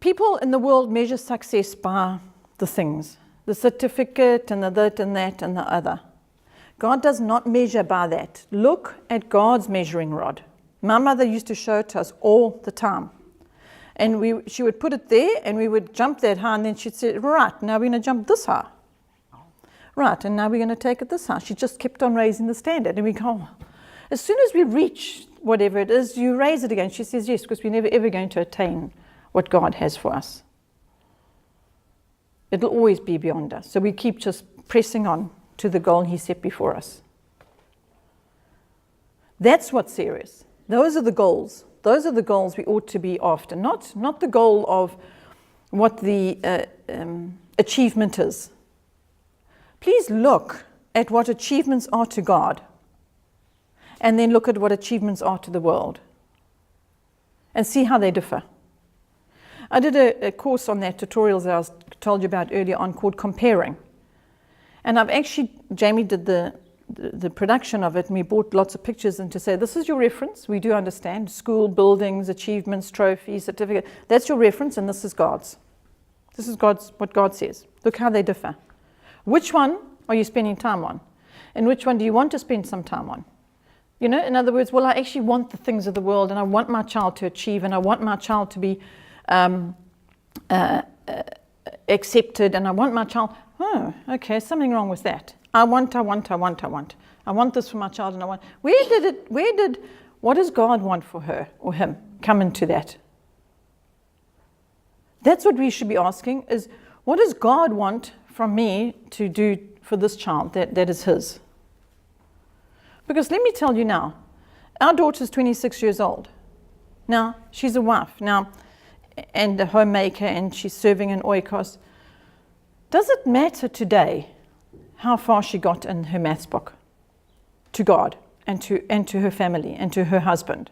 People in the world measure success by the things, the certificate and the that and that and the other. God does not measure by that. Look at God's measuring rod. My mother used to show it to us all the time. And she would put it there and we would jump that high, and then she'd say, right, now we're going to jump this high. Right, and now we're going to take it this high. She just kept on raising the standard. And we go, oh. As soon as we reach whatever it is, you raise it again. She says, yes, because we're never ever going to attain what God has for us. It'll always be beyond us. So we keep just pressing on to the goal He set before us. That's what's serious. Those are the goals. Those are the goals we ought to be after. Not the goal of what the achievement is. Please look at what achievements are to God, and then look at what achievements are to the world, and see how they differ. I did a course on that, tutorials that I told you about earlier on, called Comparing. And Jamie did the production of it, and we bought lots of pictures and to say, this is your reference. We do understand school, buildings, achievements, trophies, certificate. That's your reference, and this is God's. This is what God says. Look how they differ. Which one are you spending time on? And which one do you want to spend some time on? You know, in other words, well, I actually want the things of the world, and I want my child to achieve, and I want my child to be accepted, and I want my child, oh, okay, something wrong with that. I want this for my child, and I want, what does God want for her or him come into that? That's what we should be asking, is what does God want from me to do for this child that is his? Because let me tell you now, our daughter's 26 years old. Now, she's a wife now, and a homemaker, and she's serving in Oikos. Does it matter today how far she got in her maths book to God and to her family and to her husband?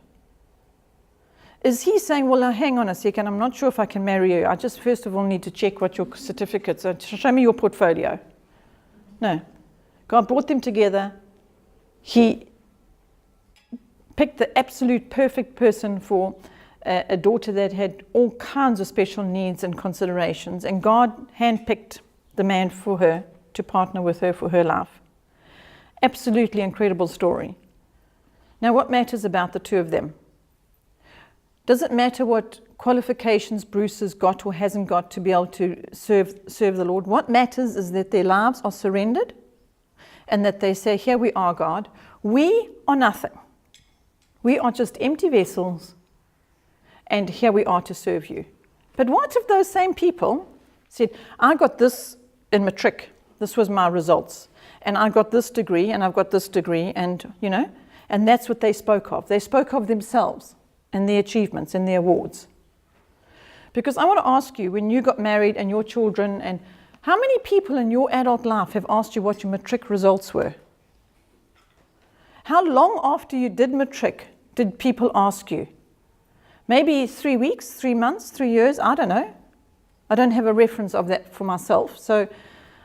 Is he saying, well, now hang on a second, I'm not sure if I can marry you. I just first of all need to check what your certificates are. Show me your portfolio. No. God brought them together. He picked the absolute perfect person for a daughter that had all kinds of special needs and considerations, and God handpicked the man for her to partner with her for her life. Absolutely incredible story. Now, what matters about the two of them? Does it matter what qualifications Bruce has got or hasn't got to be able to serve the Lord? What matters is that their lives are surrendered, and that they say, here we are, God. We are nothing. We are just empty vessels, and here we are to serve you. But what if those same people said, I got this in matric, this was my results, and I got this degree, and I've got this degree, and you know, and that's what they spoke of. They spoke of themselves and their achievements and their awards. Because I want to ask you, when you got married and your children, and how many people in your adult life have asked you what your matric results were? How long after you did matric did people ask you? Maybe 3 weeks, 3 months, 3 years, I don't know. I don't have a reference of that for myself, so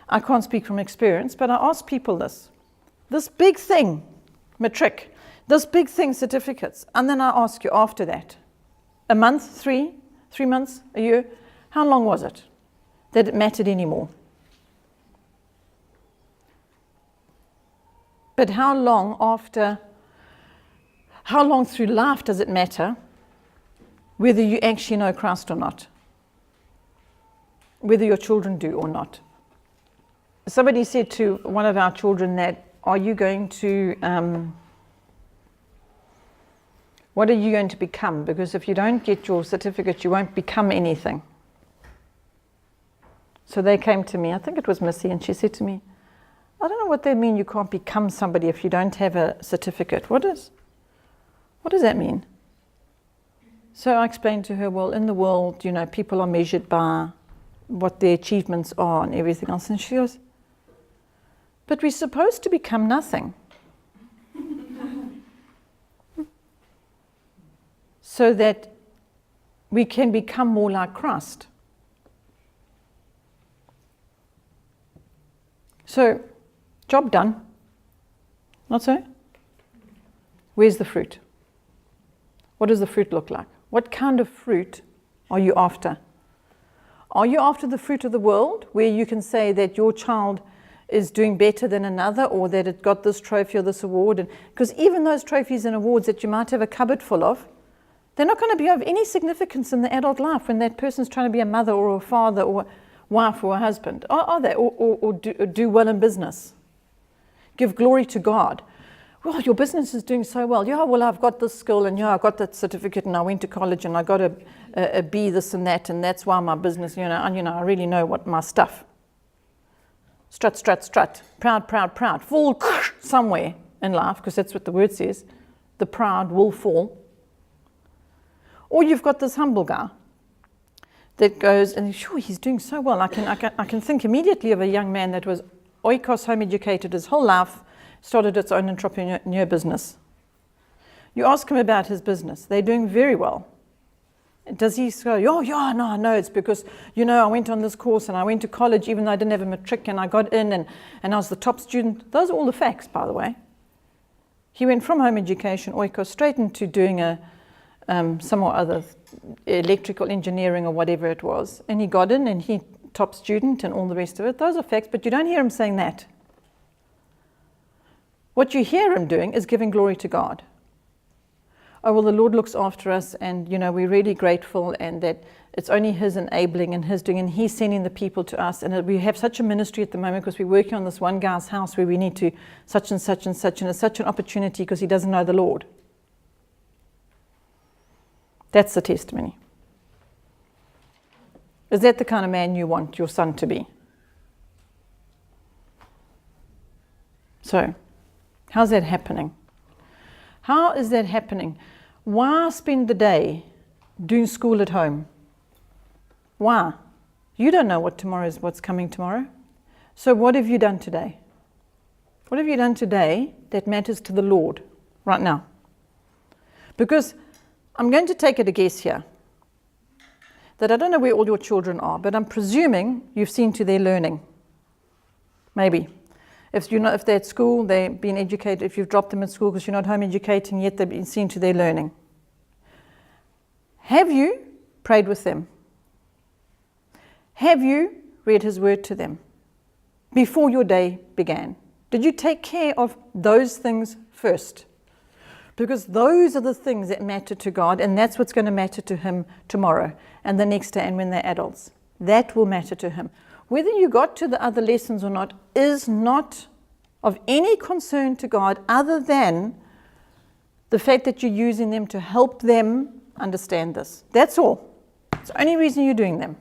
I can't speak from experience, but I ask people this big thing, matric, this big thing, certificates, and then I ask you after that, a month, 3 months, a year, how long was it that it mattered anymore? But how long through life does it matter whether you actually know Christ or not? Whether your children do or not? Somebody said to one of our children that, are you going to, what are you going to become? Because if you don't get your certificate, you won't become anything. So they came to me, I think it was Missy, and she said to me, I don't know what they mean, you can't become somebody if you don't have a certificate. What does that mean? So I explained to her, well, in the world, you know, people are measured by what their achievements are and everything else. And she goes, but we're supposed to become nothing. So that we can become more like Christ. So, job done. Not so? Where's the fruit? What does the fruit look like? What kind of fruit are you after? Are you after the fruit of the world, where you can say that your child is doing better than another, or that it got this trophy or this award? And because even those trophies and awards that you might have a cupboard full of, they're not going to be of any significance in the adult life when that person's trying to be a mother or a father or a wife or a husband. Are they? Or do well in business. Give glory to God. Well, your business is doing so well. Yeah, well, I've got this skill, and yeah, I got that certificate, and I went to college, and I got a B, this and that, and that's why my business, I really know what my stuff. Strut, strut, strut. Proud, proud, proud. Fall somewhere in life, because that's what the word says. The proud will fall. Or you've got this humble guy that goes, and sure, he's doing so well. I can think immediately of a young man that was Oikos, home educated his whole life, started its own entrepreneur business. You ask him about his business. They're doing very well. Does he go, oh, yeah, no, I know, it's because, I went on this course and I went to college even though I didn't have a matric, and I got in and I was the top student. Those are all the facts, by the way. He went from home education, Oikos, straight into doing some or other electrical engineering or whatever it was. And he got in and he top student and all the rest of it. Those are facts, but you don't hear him saying that. What you hear him doing is giving glory to God. Oh, well, the Lord looks after us, and, we're really grateful, and that it's only His enabling and His doing, and He's sending the people to us. And we have such a ministry at the moment because we're working on this one guy's house where we need to such and such and such, and it's such an opportunity because he doesn't know the Lord. That's the testimony. Is that the kind of man you want your son to be? So, how's that happening? How is that happening? Why spend the day doing school at home? Why? You don't know what's coming tomorrow. So what have you done today? What have you done today that matters to the Lord right now? Because I'm going to take it a guess here that I don't know where all your children are, but I'm presuming you've seen to their learning. Maybe. If they're at school, they've been educated. If you've dropped them at school because you're not home educating yet, they've been seen to their learning. Have you prayed with them? Have you read His word to them before your day began? Did you take care of those things first? Because those are the things that matter to God, and that's what's going to matter to Him tomorrow and the next day and when they're adults. That will matter to Him. Whether you got to the other lessons or not is not of any concern to God other than the fact that you're using them to help them understand this. That's all. It's the only reason you're doing them.